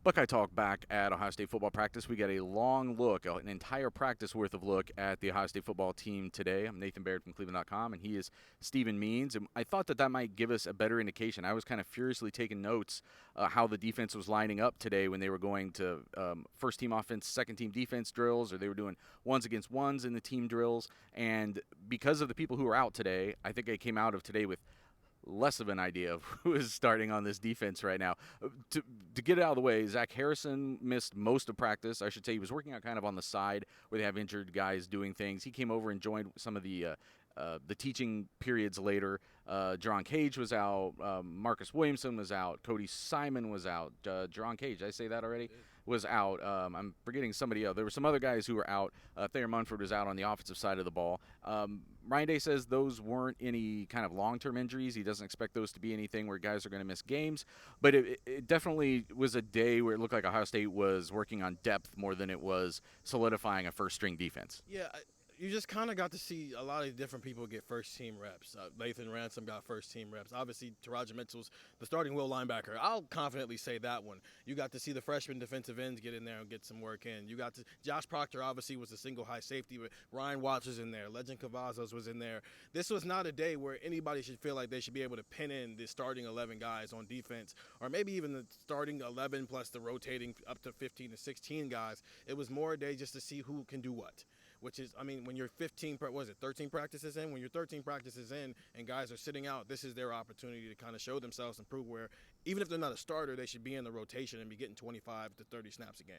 Buckeye Talk back at Ohio State football practice. We got a long look, an entire practice worth of look at the Ohio State football team today. I'm Nathan Baird from cleveland.com, and he is Stephen Means. And I thought that might give us a better indication. I was kind of furiously taking notes how the defense was lining up today when they were going to first-team offense, second-team defense drills, or they were doing ones against ones in the team drills. And because of the people who were out today, I think I came out of today with less of an idea of who is starting on this defense right now. To get it out of the way, Zach Harrison missed most of practice. I should say he was working out kind of on the side where they have injured guys doing things. He came over and joined some of the teaching periods later. Jerron Cage was out. Marcus Williamson was out. Cody Simon was out. Jerron Cage, did I say that already? Was out. I'm forgetting somebody else. There were some other guys who were out. Thayer Munford was out on the offensive side of the ball. Ryan Day says those weren't any kind of long-term injuries. He doesn't expect those to be anything where guys are going to miss games. But it definitely was a day where it looked like Ohio State was working on depth more than it was solidifying a first-string defense. Yeah, you just kind of got to see a lot of different people get first-team reps. Lathan Ransom got first-team reps. Obviously, Taraja Mitchell's the starting will linebacker. I'll confidently say that one. You got to see the freshman defensive ends get in there and get some work in. You got to Josh Proctor obviously was a single high safety, but Ryan Watts was in there. Legend Cavazos was in there. This was not a day where anybody should feel like they should be able to pin in the starting 11 guys on defense, or maybe even the starting 11 plus the rotating up to 15 to 16 guys. It was more a day just to see who can do what. Which is, when you're 13 practices in? When you're 13 practices in and guys are sitting out, this is their opportunity to kind of show themselves and prove where, even if they're not a starter, they should be in the rotation and be getting 25 to 30 snaps a game.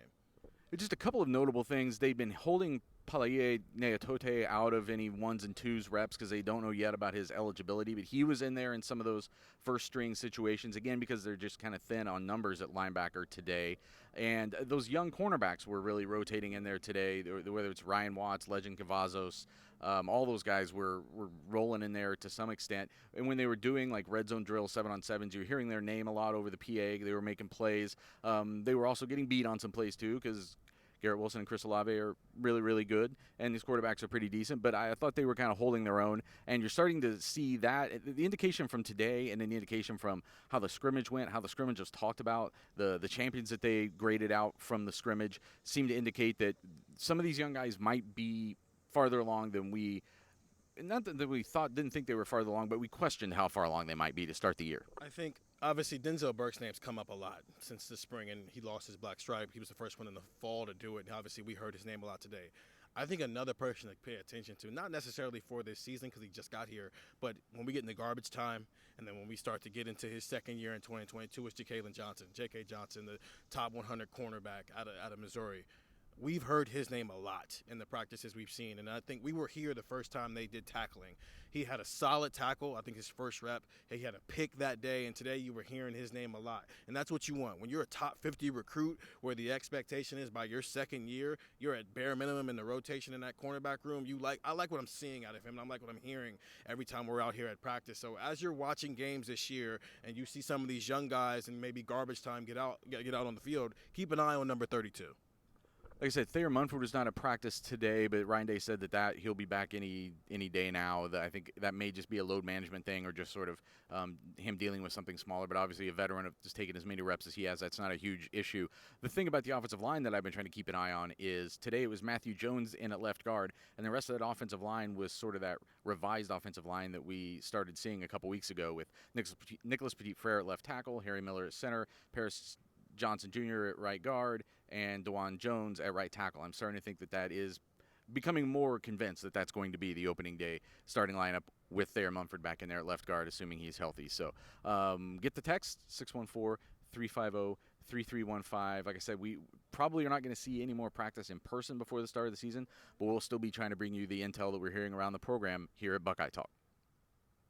Just a couple of notable things. They've been holding Palaie Neatote out of any ones and twos reps because they don't know yet about his eligibility, but he was in there in some of those first-string situations, again, because they're just kind of thin on numbers at linebacker today. And those young cornerbacks were really rotating in there today, whether it's Ryan Watts, Legend Cavazos, all those guys were rolling in there to some extent. And when they were doing like red zone drill 7-on-7s, you were hearing their name a lot over the PA. They were making plays. They were also getting beat on some plays too because Garrett Wilson and Chris Olave are really, really good, and these quarterbacks are pretty decent. But I thought they were kind of holding their own, and you're starting to see that. The indication from today and then the indication from how the scrimmage went, how the scrimmage was talked about, the champions that they graded out from the scrimmage seem to indicate that some of these young guys might be farther along than we – not that we didn't think they were farther along, but we questioned how far along they might be to start the year. I think obviously Denzel Burke's name's come up a lot since the spring, and he lost his black stripe. He was the first one in the fall to do it, and obviously we heard his name a lot today. I think another person to pay attention to, not necessarily for this season because he just got here, but when we get into garbage time and then when we start to get into his second year in 2022 is Ja'Kalen Johnson. J.K. Johnson, the top 100 cornerback out of Missouri. We've heard his name a lot in the practices we've seen, and I think we were here the first time they did tackling. He had a solid tackle, I think his first rep. He had a pick that day, and today you were hearing his name a lot. And that's what you want. When you're a top 50 recruit where the expectation is by your second year, you're at bare minimum in the rotation in that cornerback room. I like what I'm seeing out of him, and I like what I'm hearing every time we're out here at practice. So as you're watching games this year and you see some of these young guys and maybe garbage time get out on the field, keep an eye on number 32. Like I said, Thayer Munford was not at practice today, but Ryan Day said that he'll be back any day now. I think that may just be a load management thing or just sort of him dealing with something smaller. But obviously a veteran of just taking as many reps as he has, that's not a huge issue. The thing about the offensive line that I've been trying to keep an eye on is today it was Matthew Jones in at left guard, and the rest of that offensive line was sort of that revised offensive line that we started seeing a couple weeks ago with Nicholas Petit-Frere at left tackle, Harry Miller at center, Paris Johnson Jr. at right guard, and DeJuan Jones at right tackle. I'm starting to think that is becoming more convinced that that's going to be the opening day starting lineup with Thayer Munford back in there at left guard, assuming he's healthy. So get the text, 614-350-3315. Like I said, we probably are not going to see any more practice in person before the start of the season, but we'll still be trying to bring you the intel that we're hearing around the program here at Buckeye Talk.